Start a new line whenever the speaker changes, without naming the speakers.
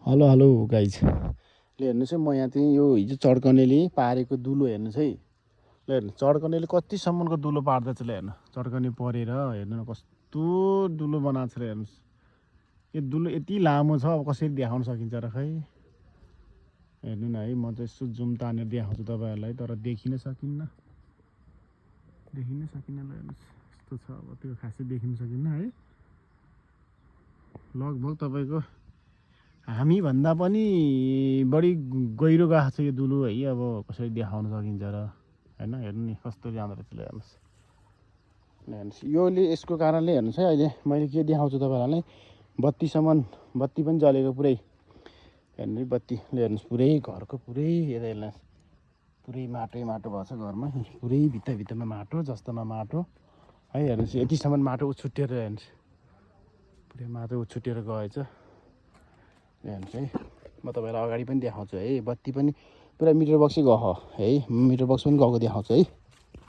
Hello hello guys ले हेर्नुहोस् है म यहाँ चाहिँ यो हिजो चड्कनेले पारेको दुलो हेर्नुहोस् है। ल हेर्नु चड्कनेले कतिसम्मको दुलो पार्दैछ ल हेर्नु चड्कने परेर हेर्नु न कस्तो दुलो बनाएको छ र हेर्नुहोस्। यो दुलो यति लामो छ अब कसरी देखाउन सकिन्छ र खै हेर्नु न है। म चाहिँ यसो जुम तानेर देखाउँछु तपाईँहरूलाई तर देखिन सकिन्न ल हेर्नुहोस् यस्तो छ। अब त्यो खासै देखिन सकिन्न है। लगभग तपाईँको हामीभन्दा पनि बढी गहिरो गएको छ यो दुलो है। अब कसरी देखाउन सकिन्छ र हैन। हेर्नु नि कस्तो जाँदो रहेछ ल हेर्नुहोस्। योले यसको कारणले हेर्नुहोस् है। अहिले मैले के देखाउँछु तपाईँहरूलाई बत्ती पनि जलेको पुरै हेर्नु है। बत्ती ल हेर्नुहोस् पुरै घरको पुरै यता हेर्नुहोस् पुरै माटो भएको छ घरमा पुरै भित्तामा माटो जस्तोमा माटो है। हेर्नुहोस् यतिसम्म माटो उछुट्टिएर हेर्नुहोस् पुरै माटो उछुट्टिएर गएछ हेर्नुहोस् है। म तपाईँलाई अगाडि पनि देखाउँछु है। बत्ती पनि पुरा मिटर बक्सै गयो है। मिटर बक्स पनि गएको देखाउँछु है।